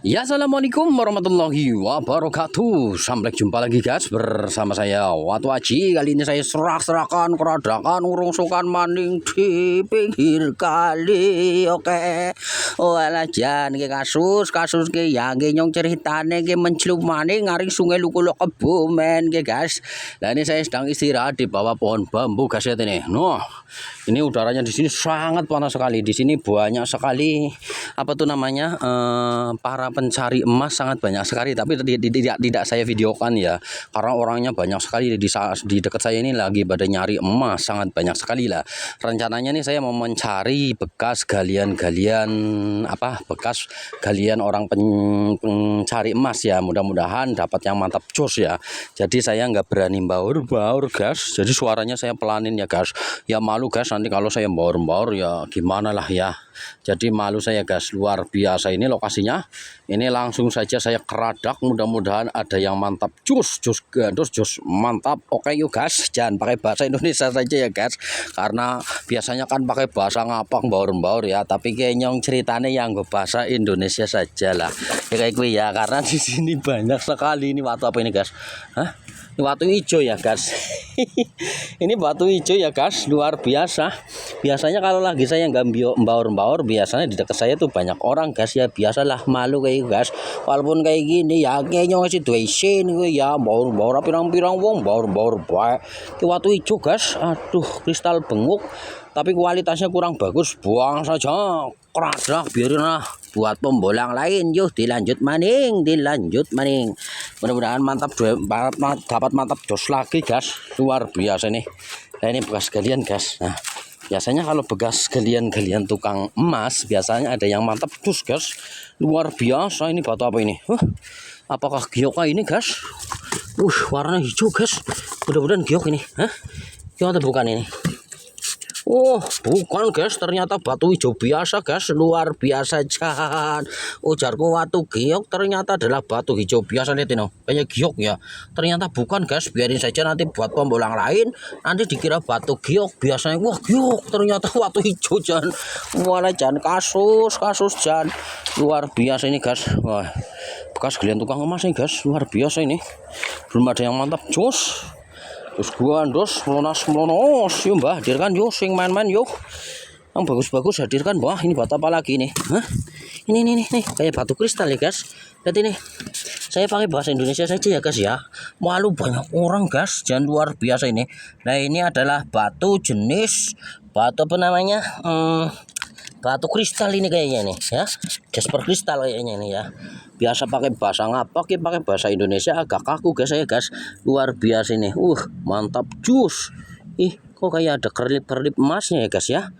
Ya, assalamualaikum warahmatullahi wabarakatuh. Sampai jumpa lagi guys bersama saya Watu Aji. Kali ini saya serak-serakan, keradakan, urungsukan maning di pinggir kali. Oke. Oh alah jan ke kasus ke ya ke nyong ceritane ke mencelup maning ngaring sungai Lukulok Kebumen ke guys. Nah ini saya sedang istirahat di bawah pohon bambu guys ya ini. Noh, ini udaranya di sini sangat panas sekali. Di sini banyak sekali apa tuh namanya para pencari emas sangat banyak sekali, tapi tidak saya videokan ya karena orangnya banyak sekali di dekat saya ini lagi pada nyari emas sangat banyak sekali lah. Rencananya nih saya mau mencari bekas galian orang pencari emas ya, mudah-mudahan dapat yang mantap jos ya. Jadi saya nggak berani baur guys, jadi suaranya saya pelanin ya guys ya, malu guys nanti kalau saya baur ya gimana lah ya. Jadi malu saya guys, luar biasa ini lokasinya. Ini langsung saja saya keradak, mudah-mudahan ada yang mantap jos mantap. Oke yuk guys, jangan pakai bahasa Indonesia saja ya guys, karena biasanya kan pakai bahasa ngapak baur ya, tapi kayaknya ceritanya yang bahasa Indonesia saja lah ya kayak gue ya, karena di sini banyak sekali ini batu apa ini guys. Ini batu hijau ya guys. Ini batu hijau ya guys, luar biasa. Biasanya kalau lagi saya nggak baur biasanya di dekat saya tuh banyak orang guys ya, biasalah malu kayak guys. Walaupun kayak gini ya kayaknya masih duisin gue ya, baur pirang-pirang wong baur baik. Ini batu hijau guys, aduh kristal benguk tapi kualitasnya kurang bagus, buang saja, keradak biarin lah buat pembolang lain. Yuk dilanjut maning, mudah-mudahan dapat mantap jos lagi guys, luar biasa nih. Nah ini bekas galian guys. Nah biasanya kalau bekas galian tukang emas biasanya ada yang mantap jos guys, luar biasa. Ini batu apa ini? Apakah giok ini guys? Warna hijau guys, mudah-mudahan giok ini. Giok atau bukan ini? Oh bukan guys, ternyata batu hijau biasa guys, luar biasa jan. Ujarku watu giok ternyata adalah batu hijau biasa. Lihat ini kayak giok ya, ternyata bukan guys. Biarin saja nanti buat pembolang lain, nanti dikira batu giok biasanya. Wah giok ternyata batu hijau jan. Walah jan, kasus jan, luar biasa ini guys. Wah bekas galian tukang emas nih guys, luar biasa ini. Belum ada yang mantap jos. Terus gua andos melonos yuk mbah, hadirkan yuk sing main-main yuk yang bagus-bagus, hadirkan. Wah ini batu apa lagi nih? Ini kayak batu kristal ya guys. Lihat ini, saya pakai bahasa Indonesia saja ya guys ya, malu banyak orang guys, jangan, luar biasa ini. Nah ini adalah batu jenis batu apa namanya, batu kristal ini kayaknya nih ya, jasper kristal kayaknya nih ya. Biasa pakai bahasa ngapak ya, pakai bahasa Indonesia agak kaku guys saya guys, luar biasa ini. Mantap jus. Kok kayak ada kerlip emasnya ya guys ya.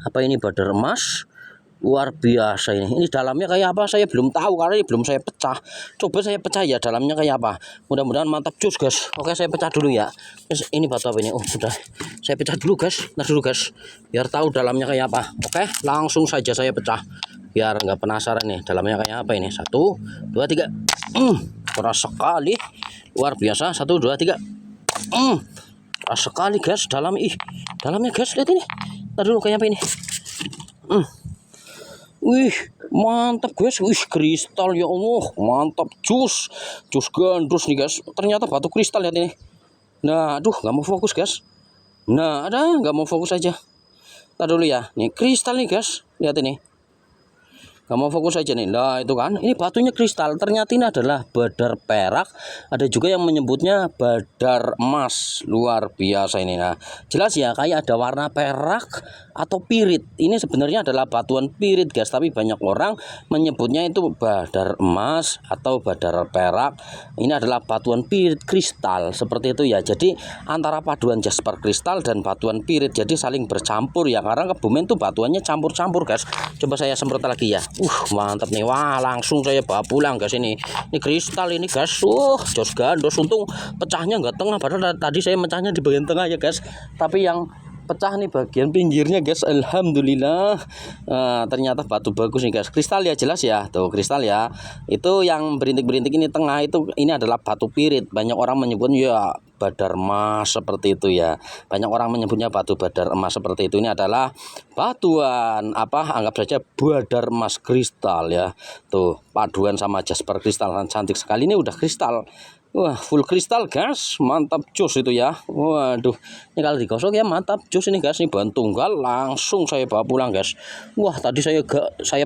Apa ini badar emas? Luar biasa ini. Ini dalamnya kayak apa saya belum tahu karena ini belum saya pecah. Coba saya pecah ya dalamnya kayak apa. Mudah-mudahan mantap jus guys. Oke saya pecah dulu ya. Ini batu apa ini? Sudah. Saya pecah dulu guys. Nah dulu guys. Biar tahu dalamnya kayak apa. Oke, langsung saja saya pecah. Biar nggak penasaran nih dalamnya kayak apa ini. 1, 2, 3. Keras sekali. Luar biasa. 1, 2, 3. Keras sekali guys dalamnya guys, lihat ini. Ntar dulu kayak apa ini. Mantap guys. Kristal ya Allah, mantap jus gandos nih guys. Ternyata batu kristal, lihat ini. Nah aduh nggak mau fokus guys. Nah ada nggak mau fokus aja. Ntar dulu ya, nih kristal nih guys, lihat ini. Gak mau fokus aja nih. Nah itu kan, ini batunya kristal, ternyata ini adalah badar perak. Ada juga yang menyebutnya badar emas, luar biasa ini. Nah jelas ya kayak ada warna perak atau pirit. Ini sebenarnya adalah batuan pirit guys, tapi banyak orang menyebutnya itu badar emas atau badar perak. Ini adalah batuan pirit kristal seperti itu ya. Jadi antara paduan jasper kristal dan batuan pirit, jadi saling bercampur ya, karena Kebumen tuh batuannya campur-campur guys. Coba saya semprot lagi ya. Mantap nih. Wah langsung saya bawa pulang guys ini. Ini kristal ini guys. Jos gandos. Untung pecahnya nggak tengah, padahal tadi saya mecahnya di bagian tengah ya guys. Tapi yang pecah nih bagian pinggirnya guys. Alhamdulillah. Ternyata batu bagus nih guys, kristal ya, jelas ya, tuh kristal ya. Itu yang berintik-berintik ini tengah itu, ini adalah batu pirit. Banyak orang menyebutnya ya badar emas seperti itu ya. Banyak orang menyebutnya batu badar emas seperti itu. Ini adalah batuan apa, anggap saja badar emas kristal ya. Tuh paduan sama jasper kristal, cantik sekali. Ini udah kristal. Wah, full kristal guys, mantap jos itu ya. Waduh, ini kalau digosok ya mantap jos ini guys. Ini bahan tunggal, langsung saya bawa pulang guys. Wah, tadi saya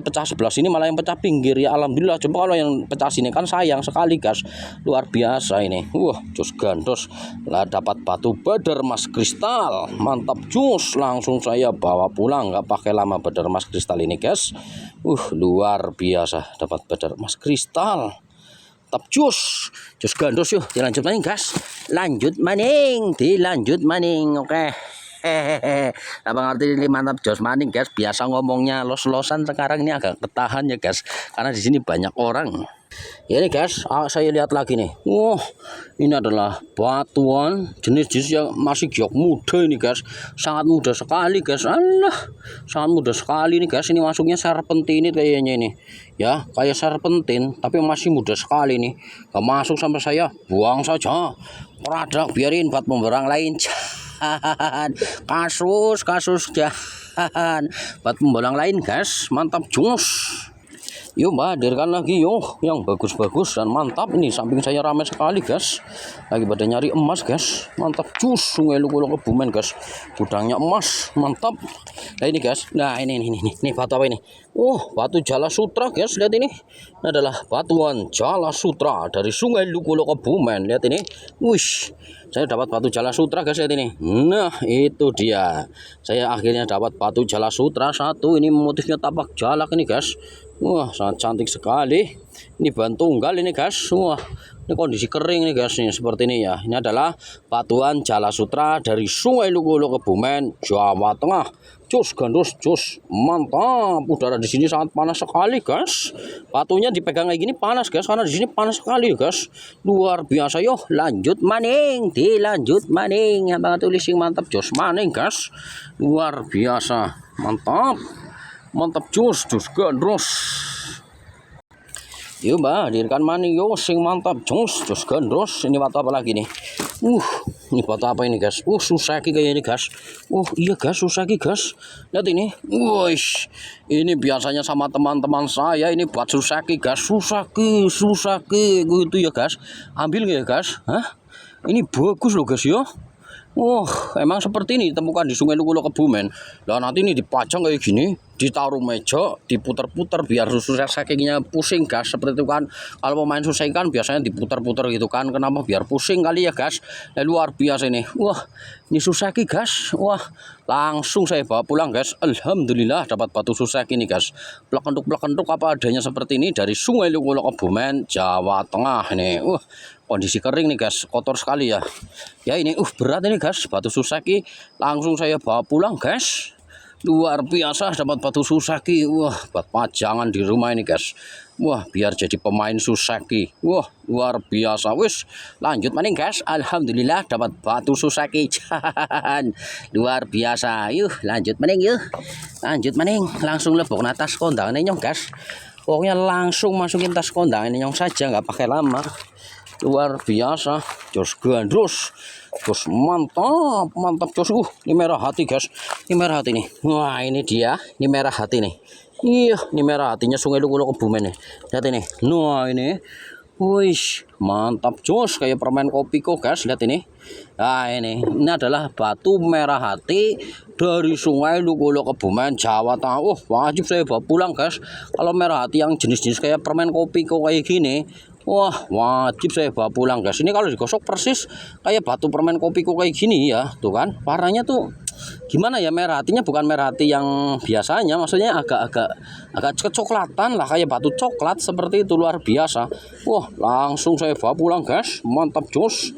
pecah sebelah sini, malah yang pecah pinggir ya. Alhamdulillah. Coba kalau yang pecah sini kan sayang sekali guys. Luar biasa ini. Wah, jos gandos lah, dapat batu badar emas kristal, mantap jos. Langsung saya bawa pulang, nggak pakai lama badar emas kristal ini guys. Luar biasa, dapat badar emas kristal. Tap jus gandos. Yuk dilanjut maning guys, dilanjut maning. Oke. Abang ngerti ini mantap jos maning guys. Biasa ngomongnya los-losan, sekarang ini agak ketahan ya guys, karena di sini banyak orang. Ya ini guys, saya lihat lagi nih. Ini adalah batuan jenis-jenis yang masih giok muda ini guys. Sangat mudah sekali guys. Sangat mudah sekali ini guys. Ini masuknya serpentin kayaknya ini. Ya, kayak serpentin tapi masih mudah sekali nih. Gak masuk sampai saya buang saja. Produk biarin buat pembarang lain. Kasus jahan buat pembarang lain guys. Mantap jus. Yuk hadirkan lagi yuk yang bagus-bagus dan mantap. Ini samping saya ramai sekali guys, lagi pada nyari emas guys. Mantap jus, Sungai Lukolok Kebumen guys, gudangnya emas mantap. Nah ini guys, nah ini batu apa ini? Batu Jala Sutra guys, lihat ini. Ini adalah batuan Jala Sutra dari Sungai Lukolok Kebumen. Lihat ini, saya dapat batu Jala Sutra guys, lihat ini. Nah itu dia, saya akhirnya dapat batu Jala Sutra satu. Ini motifnya tapak jalak ini guys. Wah, sangat cantik sekali. Ini bahan tunggal ini guys. Wah, ini kondisi kering nih guys, nih seperti ini ya. Ini adalah batuan Jala Sutra dari Sungai Lukolok Kebumen, Jawa Tengah. Jos gandos jos, mantap. Udara di sini sangat panas sekali guys. Batunya dipegang kayak gini panas guys, karena di sini panas sekali guys. Luar biasa. Yo lanjut maning, dilanjut maning. Abang tulis mantap jos maning guys. Luar biasa, mantap jos gandos. Yuk hadirkan maning yo sing mantap jos gandos. Ini batu apa lagi nih? Ini batu apa ini guys? Susaki kayak ini guys. Iya guys, susaki guys. Lihat ini. Ini biasanya sama teman-teman saya ini buat susaki guys. Susaki gitu ya guys. Ambil nggak ya guys? Ini bagus loh guys ya. Emang seperti ini ditemukan di Sungai Lukolok Kebumen. Lah nanti ini dipajang kayak gini, ditaruh meja, diputar-putar biar susah sakingnya pusing guys. Seperti itu kan. Kalau pemain susah kan biasanya diputar-putar gitu kan. Kenapa? Biar pusing kali ya guys. Luar biasa ini. Ini susaki guys. Langsung saya bawa pulang guys. Alhamdulillah dapat batu susaki ini guys. Plek-entuk apa adanya seperti ini dari Sungai Lukolok Kebumen, Jawa Tengah ini. Kondisi kering nih guys, kotor sekali ya. Ya ini berat ini guys, batu susaki. Langsung saya bawa pulang guys. Luar biasa dapat batu susaki. Buat pajangan di rumah ini guys. Biar jadi pemain susaki. Luar biasa. Lanjut maning guys. Alhamdulillah dapat batu susaki. Luar biasa. Yuk lanjut maning yuk. Lanjut maning. Langsung lebok atas kondangan ini nyong guys. Pokoknya langsung masukin tas kondangan ini nyong saja, nggak pakai lama. Luar biasa, jos gandos, jos mantap jos. Ini merah hati guys, ini merah hati nih. Ini dia, ini merah hati nih. Iya, ini merah hatinya Sungai Lukolok Kebumen nih. Lihat ini. Ini, mantap jos, kayak permen kopi kok guys. Lihat ini. Ini adalah batu merah hati dari Sungai Lukolok Kebumen, Jawa Tengah. Wajib saya bawa pulang guys. Kalau merah hati yang jenis-jenis kayak permen kopi kok kayak gini, wajib saya bawa pulang guys. Ini kalau digosok persis kayak batu permen kopi kok kayak gini ya. Tuh kan, warnanya tuh gimana ya, merah hatinya bukan merah hati yang biasanya, maksudnya agak kecoklatan lah, kayak batu coklat seperti itu. Luar biasa. Langsung saya bawa pulang guys. Mantap jos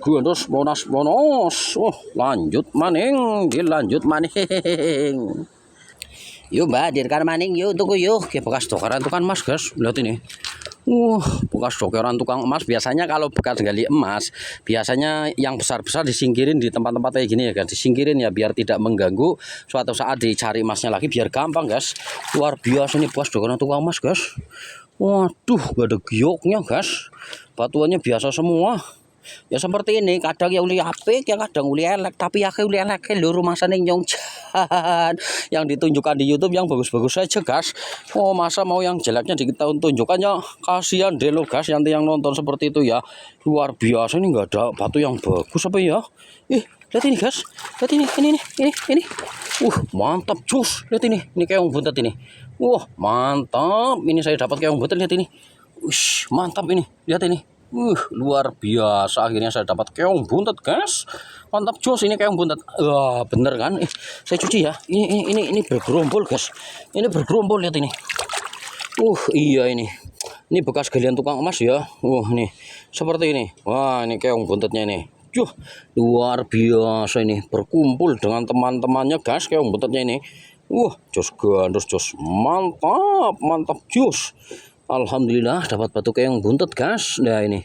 gandos, lonos. Lanjut maning, dilanjut maning. Yuk hadirkan maning yuk, tunggu yuk. Kayak bekas tukaran tuh kan mas guys. Lihat ini. Bekas dokeran tukang emas. Biasanya kalau bekas gali emas, biasanya yang besar-besar disingkirin di tempat-tempat kayak gini ya guys. Disingkirin ya biar tidak mengganggu. Suatu saat dicari emasnya lagi biar gampang guys. Luar biasa nih bekas dokeran tukang emas guys. Waduh, gak ada gioknya guys. Batuannya biasa semua. Ya seperti ini, kadang ya uli apik, ya kadang uli elek, tapi ya uli elek lho rumah sana yang yang ditunjukkan di YouTube yang bagus-bagus saja guys. Oh masa mau yang jeleknya kita tunjukkannya, kasihan deh lo guys nanti yang nonton seperti itu ya. Luar biasa ini, nggak ada batu yang bagus apa ya. Lihat ini guys, lihat ini. Mantap cus, lihat ini keong buntet ini. Wah mantap, ini saya dapat keong buntet, lihat ini. Mantap ini, lihat ini. Luar biasa, akhirnya saya dapat keong buntet guys. Mantap jos, ini keong buntet. Wah bener kan, saya cuci ya. Ini bergerombol guys, ini bergerombol, lihat ini. Iya ini bekas galian tukang emas ya. Nih seperti ini. Wah ini keong buntetnya ini. Luar biasa ini, berkumpul dengan teman-temannya guys keong buntetnya ini. Jos gandus jos, mantap jos. Alhamdulillah dapat batu keong buntet guys. Nah ini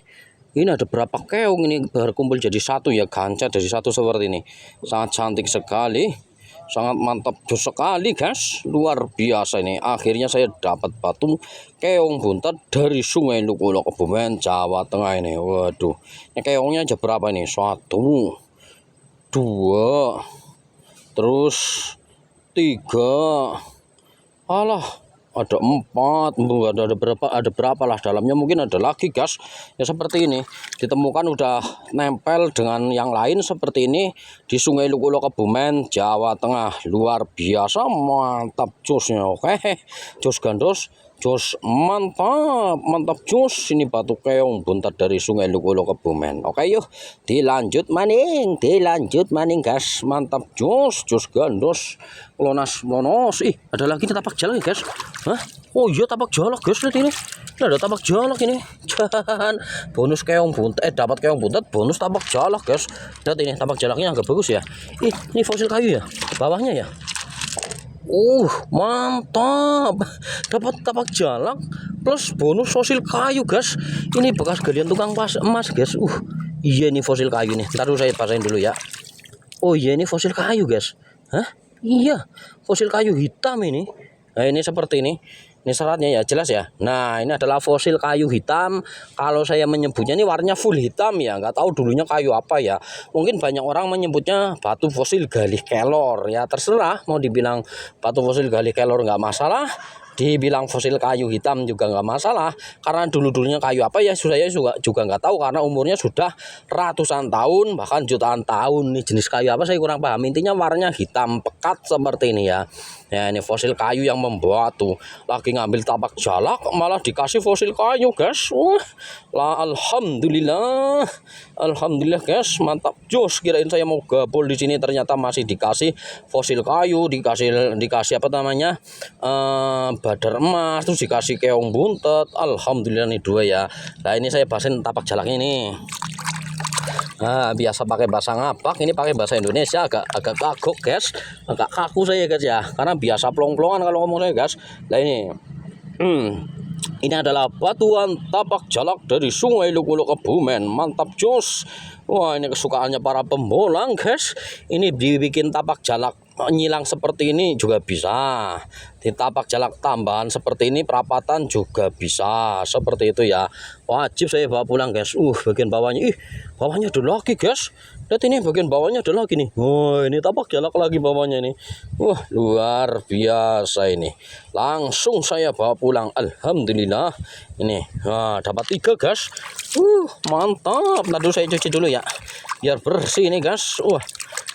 ada berapa keong ini berkumpul jadi satu ya, gancat jadi satu seperti ini. Sangat cantik sekali, sangat mantap jos sekali guys. Luar biasa ini, akhirnya saya dapat batu keong buntet dari Sungai Lukulo, Kebumen, Jawa Tengah ini. Waduh, ini keongnya aja berapa ini? 1, 2, terus 3. Alah, ada 4, ada berapa lah dalamnya, mungkin ada lagi guys ya. Seperti ini ditemukan udah nempel dengan yang lain seperti ini di Sungai Lukulo, Kebumen, Jawa Tengah. Luar biasa, mantap josnya. Oke jos gandos, jos mantap jos. Ini batu keong buntet dari Sungai Lukulo, Kebumen. Oke yuk dilanjut maning guys. Mantap jos gandos, lonos. Ada lagi nih tapak jalak ya guys. Oh iya tapak jalak guys, lihat ini. Ada tapak jalak ini. Jangan bonus keong buntet, dapat keong buntet bonus tapak jalak guys. Lihat ini tapak jalaknya agak bagus ya. Ini fosil kayu ya bawahnya ya. Mantap, dapat tapak jalak plus bonus fosil kayu guys. Ini bekas galian tukang emas guys. Iya ini fosil kayu nih, ntar dulu saya pasain dulu ya. Iya ini fosil kayu guys. Iya fosil kayu hitam ini. Nah ini seperti ini seratnya ya, jelas ya. Nah ini adalah fosil kayu hitam. Kalau saya menyebutnya ini warnanya full hitam ya, nggak tahu dulunya kayu apa ya. Mungkin banyak orang menyebutnya batu fosil galih kelor ya, terserah. Mau dibilang batu fosil galih kelor nggak masalah, dibilang fosil kayu hitam juga nggak masalah, karena dulunya kayu apa ya saya juga nggak tahu, karena umurnya sudah ratusan tahun bahkan jutaan tahun. Ini jenis kayu apa saya kurang paham, intinya warnanya hitam pekat seperti ini ya. Ini fosil kayu yang membawa tuh lagi ngambil tapak jalak malah dikasih fosil kayu guys. Alhamdulillah guys, mantap jos. Kirain saya mau gabul di sini, ternyata masih dikasih fosil kayu, dikasih apa namanya badar emas, terus dikasih keong buntet. Alhamdulillah nih 2 ya. Nah ini saya bahasin tapak jalaknya ini. Biasa pakai bahasa ngapak, ini pakai bahasa Indonesia agak kagok guys, agak kaku saya guys ya, karena biasa plong-plongan kalau ngomong saya guys. Nah ini adalah batuan tapak jalak dari Sungai Lukulo, Kebumen. Mantap jos. Wah ini kesukaannya para pembolang guys. Ini dibikin tapak jalak nyilang seperti ini juga bisa, di tapak jalak tambahan seperti ini perapatan juga bisa, seperti itu ya. Wajib saya bawa pulang guys. Bagian bawahnya, bawahnya ada lagi guys. Lihat ini bagian bawahnya ada lagi nih. Ini tapak jalak lagi bawahnya ini. Luar biasa ini. Langsung saya bawa pulang. Alhamdulillah. Ini dapat 3 guys. Mantap. Nah dulu saya cuci dulu ya, biar bersih ini guys.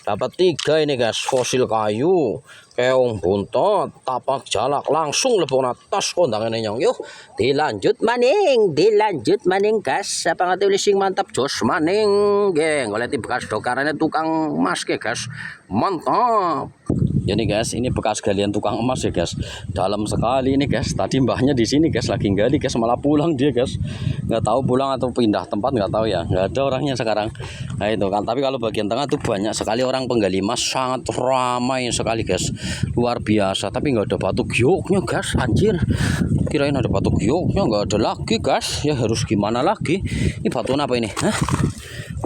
Dapat 3 ini guys, fosil kayu, keong buntet, tapak jalak, langsung lebon atas kondangan yang yuk dilanjut maning guys. Apa nggak tulis sing mantap jos maning geng, oleh bekas dokarannya tukang mas guys, mantap. Jadi guys, ini bekas galian tukang emas ya guys. Dalam sekali ini guys. Tadi mbahnya di sini guys, lagi gali guys, malah pulang dia guys. Nggak tahu pulang atau pindah tempat, nggak tahu ya. Nggak ada orangnya sekarang. Nah itu kan. Tapi kalau bagian tengah tuh banyak sekali orang penggali emas, sangat ramai sekali guys. Luar biasa. Tapi nggak ada batu gioknya guys. Anjir. Kirain ada batu gioknya, nggak ada lagi guys. Ya harus gimana lagi? Ini batu apa ini? Hah?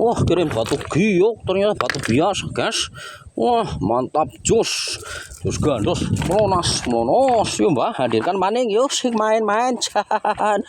Wah, kirain batu giok, ternyata batu biasa guys. Wah, mantap jos. Terus gandos, monos. Yuk mbah, hadirkan maning yuk sing main-main jan.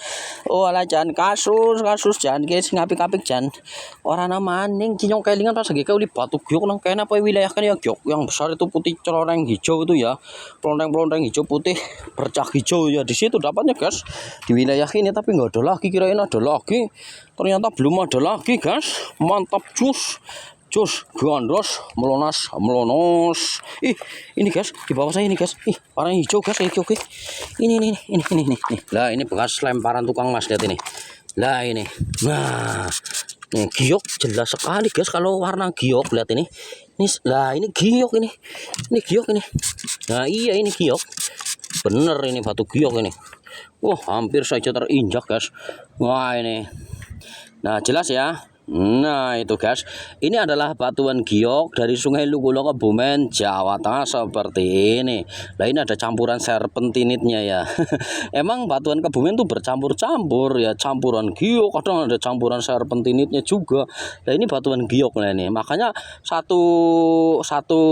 Oh alah jan kasus jan guys ngapik-ngapik jan. Ora ana maning cinyong kelingan pas lagi kau di batu giok nang kene apa wilayah kan ya giok yang besar itu putih coreng hijau itu ya. Pelonteng-pelonteng hijau putih bercak hijau ya, di situ dapatnya guys. Di wilayah ini tapi nggak ada lagi, kirain ada lagi. Ternyata belum ada lagi guys. Mantap jos. Jos, gandos, melonos. Ih, ini guys, di bawah saya ini guys. Ih, warna hijau guys, hijau. Ini. Lah, ini bekas lemparan tukang emas, lihat ini. Lah, ini. Nah, nih giok jelas sekali guys kalau warna giok, lihat ini. Lah, ini giok ini. Ini giok ini. Nah, iya ini giok. Bener ini batu giok ini. Wah, hampir saja terinjak guys. Wah, ini. Nah, jelas ya. Nah itu guys, ini adalah batuan giok dari Sungai Lukulo Kebumen, Jawa Tengah seperti ini. Nah ini ada campuran serpentinitnya ya. Emang batuan Kebumen tuh bercampur-campur ya, campuran giok, kadang ada campuran serpentinitnya juga. Nah ini batuan giok lah ini, makanya satu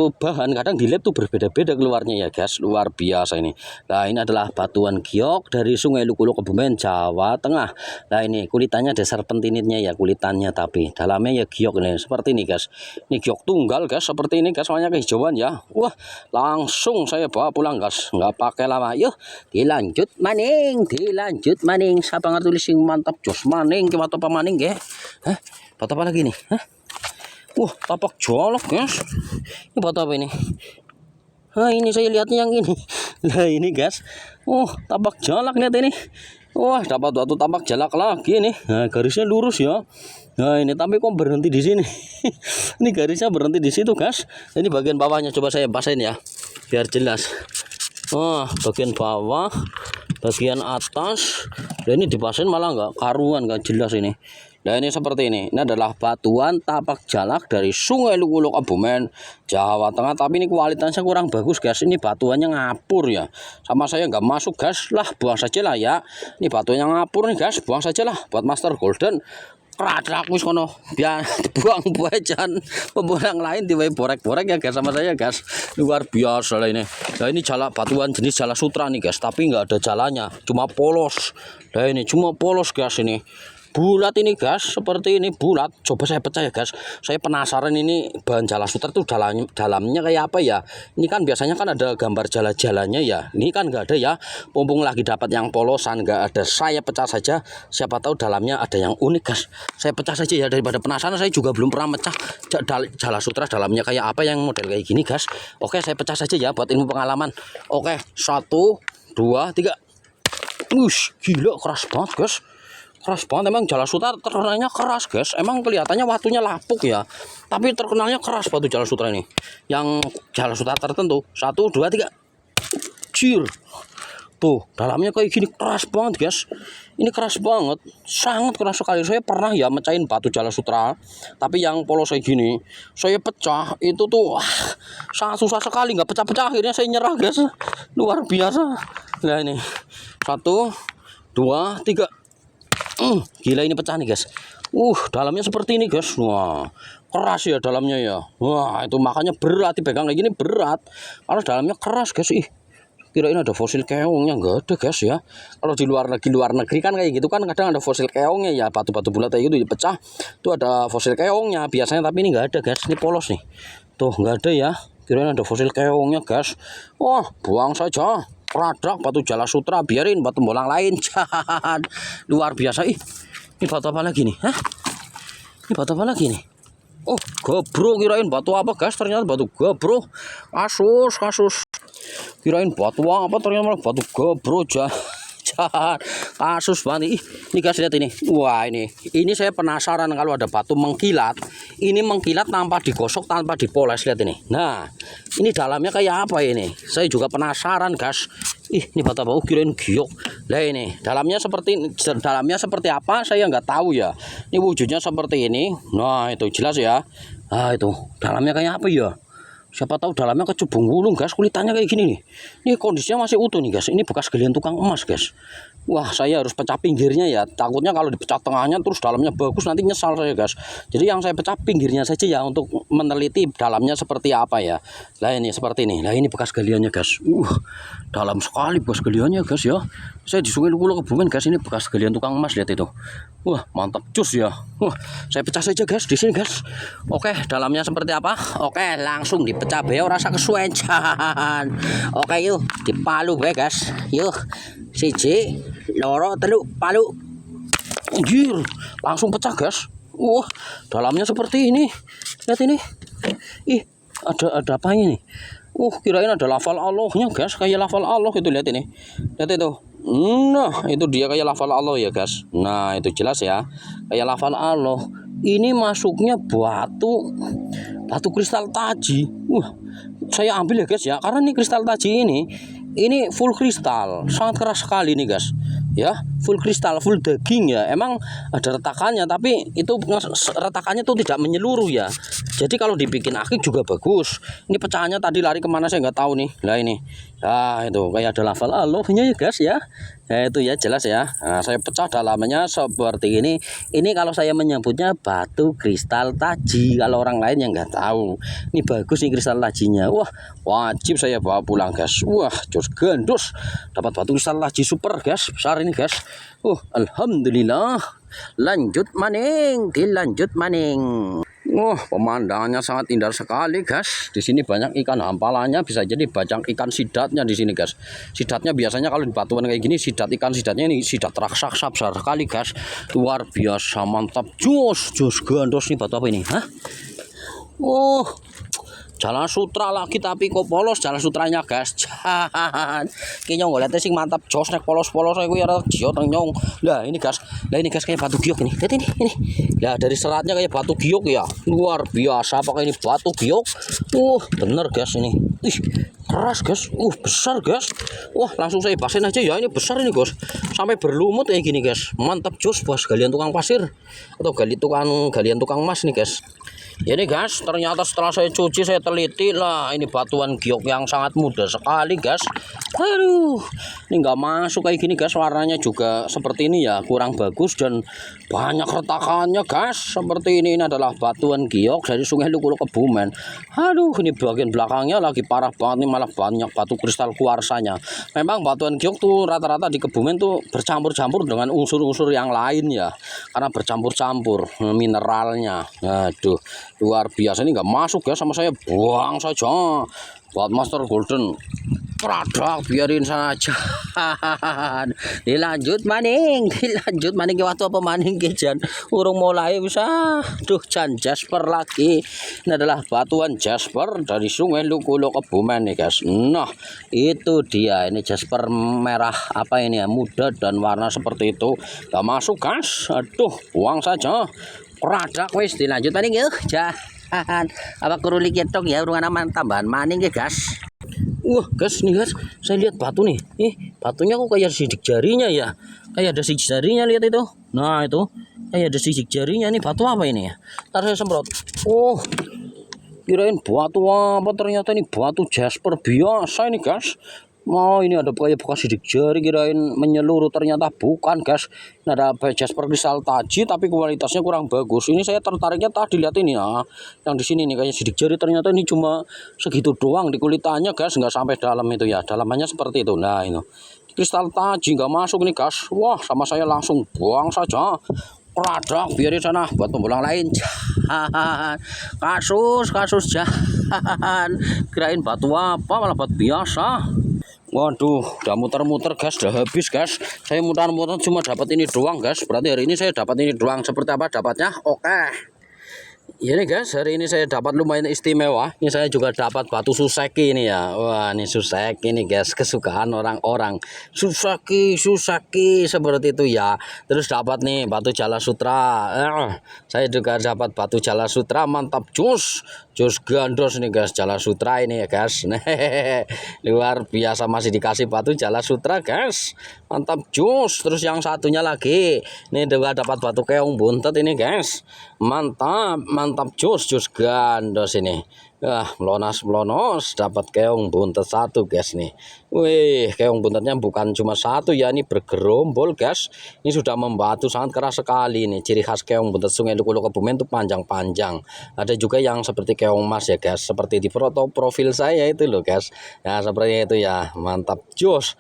bahan kadang di lab tuh berbeda-beda keluarnya ya guys, luar biasa ini. Nah ini adalah batuan giok dari Sungai Lukulo Kebumen, Jawa Tengah. Nah ini kulitannya ada serpentinitnya ya, kulitannya tapi dalamnya ya giok nih seperti ini guys. Ini giok tunggal guys, seperti ini guys, soalnya kehijauan ya. Wah, langsung saya bawa pulang guys, nggak pakai lama. Yuk dilanjut maning. Siapa ngerti tulis sing mantap jos maning ke batu apa maning ya? Hah? Batu apa lagi nih? Hah? Wah, tapak jolok guys. Ini batu apa ini? Nah ini saya lihatnya yang ini. Nah ini guys. Tapak jalak lihat ini. Wah, dapat batu tapak jalak lagi nih. Nah, garisnya lurus ya. Nah, ini tapi kok berhenti di sini. Ini garisnya berhenti di situ, guys. Ini bagian bawahnya coba saya pasain ya, biar jelas. Bagian bawah, bagian atas. Dan ini dipasain malah nggak karuan, nggak jelas ini. Nah ini seperti ini. Ini adalah batuan tapak jalak dari Sungai Lukulo Kebumen, Jawa Tengah. Tapi ini kualitasnya kurang bagus guys. Ini batuannya ngapur ya. Sama saya nggak masuk guys. Lah buang saja lah ya. Ini batuannya ngapur nih guys. Buang saja lah buat Master Golden. Keradrak wis kono. Biar buang buajan. Pembuang lain diwai borek-borek ya guys sama saya guys. Luar biasa lah ini. Nah ini jalak batuan jenis jala sutra nih guys. Tapi nggak ada jalannya. Cuma polos. Nah ini cuma polos guys ini. Bulat ini guys, seperti ini bulat. Coba saya pecah ya guys. Saya penasaran ini bahan jala sutra tuh dalamnya kayak apa ya. Ini kan biasanya kan ada gambar jala-jalanya ya. Ini kan nggak ada ya. Mumpung lagi dapat yang polosan nggak ada. Saya pecah saja. Siapa tahu dalamnya ada yang unik guys. Saya pecah saja ya, daripada penasaran. Saya juga belum pernah pecah jala sutra dalamnya kayak apa yang model kayak gini guys. Oke, saya pecah saja ya buat ilmu pengalaman. Oke, 1, 2, 3. Wush, gila keras banget guys. Keras banget emang jala sutra, terkenalnya keras guys. Emang kelihatannya waktunya lapuk ya, tapi terkenalnya keras batu jala sutra ini. Yang jala sutra tertentu 1, 2, 3. Cir. Tuh dalamnya kayak gini, keras banget guys. Ini keras banget, sangat keras sekali. Saya pernah ya mecahin batu jala sutra, tapi yang polos kayak gini saya pecah itu tuh sangat susah sekali, nggak pecah-pecah. Akhirnya saya nyerah guys, luar biasa. Nah ini 1, 2, 3. Gila ini pecah nih guys. Dalamnya seperti ini guys. Wah, keras ya dalamnya ya. Wah, itu makanya berat dipegang kayak gini, berat. Kalau dalamnya keras guys. Kirain ada fosil keongnya, nggak ada guys ya. Kalau di luar negeri kan kayak gitu kan kadang ada fosil keongnya ya, batu-batu bulat kayak gitu dipecah. Itu ada fosil keongnya biasanya, tapi ini nggak ada guys. Ini polos nih. Tuh nggak ada ya. Kirain ada fosil keongnya guys. Wah, buang saja. Keradrak batu jala sutra, biarin batu bolang lain. Jahat, luar biasa. Ini batu apa lagi nih? Hah? Ini batu apa lagi nih? Gabro, kirain batu apa guys, ternyata batu gabro. Kasus. Kirain batu apa, ternyata batu gabro. Kasus banget. Ini guys, lihat ini. Wah, ini saya penasaran kalau ada batu mengkilat. Ini mengkilat tanpa digosok, tanpa dipoles. Lihat ini. Nah, ini dalamnya kayak apa ini? Saya juga penasaran guys. Ini batu apa? Kirain giok. Lah ini dalamnya seperti apa? Saya nggak tahu ya. Ini wujudnya seperti ini. Nah, itu jelas ya. Ah, itu dalamnya kayak apa ya? Siapa tahu dalamnya kecubung gulung guys, kulitannya kayak gini nih. Ini kondisinya masih utuh nih guys. Ini bekas galian tukang emas guys. Wah, saya harus pecah pinggirnya ya. Takutnya kalau dipecah tengahnya terus dalamnya bagus, nanti nyesal saya guys. Jadi yang saya pecah pinggirnya saja ya, untuk meneliti dalamnya seperti apa ya. Lah ini seperti ini. Lah ini bekas galiannya guys. Dalam sekali bekas galiannya guys ya. Saya di Sungai Lukulo Kebumen guys, ini bekas galian tukang emas, lihat itu. Wah, mantap cus ya. Wah, saya pecah saja guys di sini guys. Oke, dalamnya seperti apa? Oke, langsung dipecah be rasa kesuwencan. Oke, yuk dipalu be guys. Yuk. Siji, loro, telu, palu. Anjir, langsung pecah guys. Wah, dalamnya seperti ini. Lihat ini. Ih, ada apa ini? Kirain ada lafal Allahnya guys, kayak lafal Allah itu, lihat ini. Lihat itu. Nah, itu dia kayak lafal Allah ya guys. Nah, itu jelas ya. Kayak lafal Allah. Ini masuknya batu kristal taji. Saya ambil ya guys ya, karena ini kristal taji ini full kristal, sangat keras sekali nih guys. Ya, full kristal, full daging ya. Emang ada retakannya, tapi itu retakannya tuh tidak menyeluruh ya. Jadi kalau dibikin akik juga bagus. Ini pecahannya tadi lari kemana saya nggak tahu nih. Lah ini, itu kayak ada lafal Allahnya ya guys ya. Ya itu ya jelas ya. Nah, saya pecah dalamnya seperti ini. Ini kalau saya menyebutnya batu kristal taji. Kalau orang lain yang nggak tahu, ini bagus nih kristal tajinya. Wah, wajib saya bawa pulang guys. Wah, jos gendus, dapat batu kristal taji super guys, besar ini guys. Alhamdulillah. Lanjut maning, dilanjut maning. Pemandangannya sangat indah sekali guys. Di sini banyak ikan hampalannya, bisa jadi banyak ikan sidatnya di sini guys. Sidatnya biasanya kalau di batuan kayak gini, ikan sidatnya ini sidat raksasa besar sekali guys. Luar biasa, mantap. Jos gandos nih, batu apa ini? Hah? Jalan sutra lagi tapi kok polos jalan sutranya guys. Kayaknya ngeliatnya sih mantap jos, nek polos-polos aku ya jiot nyong. Lah ini guys kayak batu giok ini. Lihat ini. Lah dari seratnya kayak batu giok ya. Luar biasa, pakai ini batu giok. Bener guys ini. Keras guys. Besar guys. Wah, langsung saya basahin aja ya, ini besar ini guys. Sampai berlumut kayak gini guys. Mantap jos, bos galian tukang pasir atau galian tukang emas nih guys. Ya nih guys, ternyata setelah saya cuci, saya teliti lah, ini batuan giok yang sangat mudah sekali guys. Aduh, ini nggak masuk kayak gini guys. Warnanya juga seperti ini ya, kurang bagus dan banyak retakannya guys. Seperti ini adalah batuan giok dari Sungai Lukulo Kebumen. Aduh, ini bagian belakangnya lagi parah banget nih, malah banyak batu kristal kuarsanya. Memang batuan giok tuh rata-rata di Kebumen tuh bercampur-campur dengan unsur-unsur yang lain ya, karena bercampur-campur mineralnya. Aduh, luar biasa, ini nggak masuk ya sama saya, buang saja buat Master Golden produk, biarin saja. dilanjut maning ke waktu apa maning ke jan urung mulai bisa. Jan Jasper lagi. Ini adalah batuan Jasper dari Sungai Lukulo Kebumen nih guys. Nah, itu dia, ini Jasper merah apa ini ya, muda dan warna seperti itu. Gak masuk guys. Aduh, buang saja produk. Wis dilanjut maning yuk. Apa kuruli ketok ya, urungan aman tambahan maning ya guys. Guys, nih guys, saya lihat batu nih. Batunya kok kayak sidik jarinya ya. Kayak ada sidik jarinya, lihat itu. Nah, itu kayak ada sidik jarinya. Ini batu apa ini ya? Ntar saya semprot. Kirain batu apa, ternyata ini batu Jasper biasa ini guys. Ini ada kayak bekas sidik jari, kirain menyeluruh, ternyata bukan guys. Ini ada Jasper kristal taji tapi kualitasnya kurang bagus. Ini saya tertariknya tadi, lihat ini ya, yang di sini nih kayak sidik jari, ternyata ini cuma segitu doang di kulitannya guys, nggak sampai dalam itu ya, dalamannya seperti itu. Nah, ini kristal taji nggak masuk nih guys. Wah, sama saya langsung buang saja produk, biar di sana buat pembulang lain. kasus jahan, kirain batu apa, malah batu biasa. Waduh, udah muter-muter guys, udah habis guys. Saya muter-muter cuma dapat ini doang guys. Berarti hari ini saya dapat ini doang. Seperti apa dapatnya? Oke. Ini guys, hari ini saya dapat lumayan istimewa. Ini saya juga dapat batu suseki ini ya. Wah, ini suseki ini guys, kesukaan orang-orang. Suseki seperti itu ya. Terus dapat nih batu Jala Sutra. Saya juga dapat batu Jala Sutra, mantap jus. Jus gandos nih guys, Jala Sutra ini ya guys. Luar biasa, masih dikasih batu Jala Sutra guys. Mantap jus. Terus yang satunya lagi, ini juga dapat batu keong buntet ini guys. Mantap jus gandos ini. Melonas dapat keong buntet satu guys nih. Wih, keong buntetnya bukan cuma satu ya, ini bergerombol guys. Ini sudah membatu, sangat keras sekali nih. Ciri khas keong buntet Sungai Luku Kebumen itu panjang-panjang. Ada juga yang seperti keong emas ya guys, seperti di foto profil saya itu loh guys. Nah, seperti itu ya. Mantap jus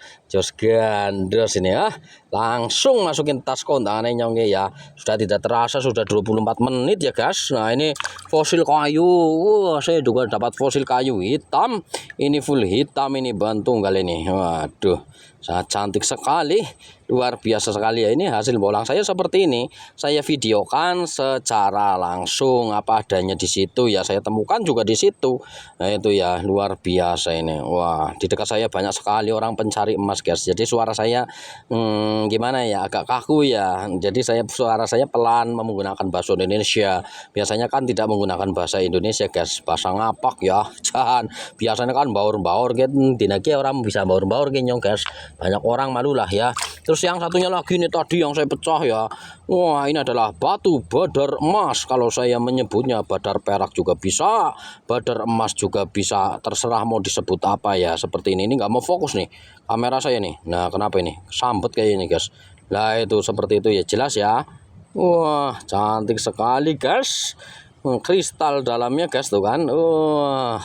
gandos ini ya. Langsung masukin tas kondangannya nyongge ya. Sudah tidak terasa sudah 24 menit ya guys. Nah, ini fosil kayu. Saya juga dapat fosil kayu hitam. Ini full hitam ini Bantung kali ini. Waduh, sangat cantik sekali. Luar biasa sekali ya, ini hasil bolang saya seperti ini. Saya videokan secara langsung apa adanya di situ ya. Saya temukan juga di situ. Nah, itu ya luar biasa ini. Wah, di dekat saya banyak sekali orang pencari emas guys. Jadi suara saya gimana ya, agak kaku ya. Jadi suara saya pelan menggunakan bahasa Indonesia. Biasanya kan tidak menggunakan bahasa Indonesia guys. Bahasa ngapak ya. Jangan. Biasanya kan baur-baur gitu. Dinagi orang bisa baur-baur gitu guys. Banyak orang malu lah ya. Terus yang satunya lagi ini tadi yang saya pecah ya. Wah, ini adalah batu badar emas. Kalau saya menyebutnya badar perak juga bisa, badar emas juga bisa. Terserah mau disebut apa ya. Seperti ini nggak mau fokus nih kamera saya nih. Nah, kenapa ini? Sambet kayak ini guys. Nah, itu seperti itu ya, jelas ya. Wah, cantik sekali guys. Kristal dalamnya guys tuh kan. Wah,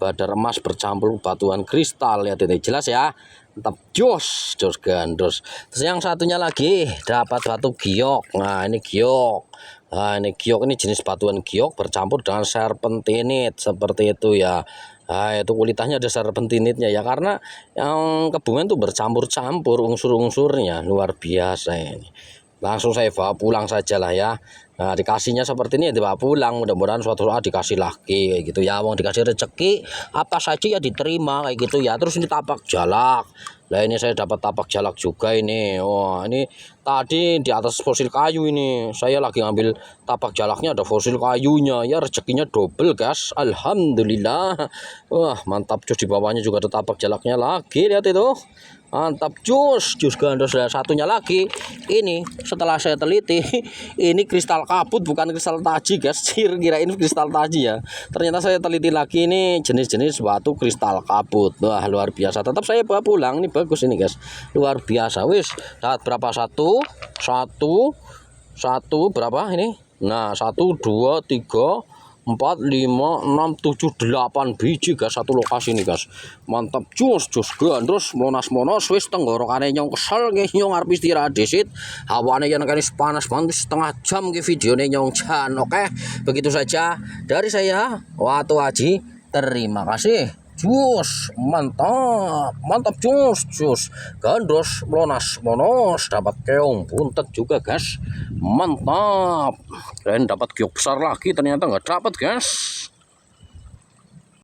badar emas bercampur batuan kristal ya, itu jelas ya. Mantap jus gandos. Terus yang satunya lagi dapat batu giok. Nah, ini giok. Nah, ini giok, ini jenis batuan giok bercampur dengan serpentinit seperti itu ya. Nah, itu kualitasnya ada serpentinitnya ya, karena yang Kebumen tuh bercampur-campur unsur-unsurnya, luar biasa ini. Langsung saya bawa pulang saja lah ya. Nah, dikasihnya seperti ini ya dibawa pulang, mudah-mudahan suatu saat dikasih lagi kayak gitu ya. Mau dikasih rezeki apa saja ya diterima kayak gitu ya. Terus ini tapak jalak. Nah, ini saya dapat tapak jalak juga ini. Wah, ini tadi di atas fosil kayu ini. Saya lagi ngambil tapak jalaknya, ada fosil kayunya ya, rezekinya double guys. Alhamdulillah. Wah, mantap jus, di bawahnya juga ada tapak jalaknya lagi, lihat itu. Mantap jus gandos. Satunya lagi ini setelah saya teliti ini kristal kabut bukan kristal taji guys. Kirain kristal taji ya, ternyata saya teliti lagi ini jenis-jenis batu kristal kabut. Wah, luar biasa. Tetap saya bawa pulang, ini bagus ini guys, luar biasa. Wis dapat berapa? Satu berapa ini? Nah, 1 2 3 4 5 6 7 8 biji guys, satu lokasi ini guys. Mantap jus gandos monas wis tenggorokane nyong kesel nggih, nyong arep istirahat disit. Hawane yen kanis panas banget setengah jam ke videone nyong jan. Oke, begitu saja dari saya Watu Aji. Terima kasih. Mantap jus gandos monos dapat keong buntet juga guys. Mantap, kalian dapat giok besar lagi, ternyata nggak dapat guys.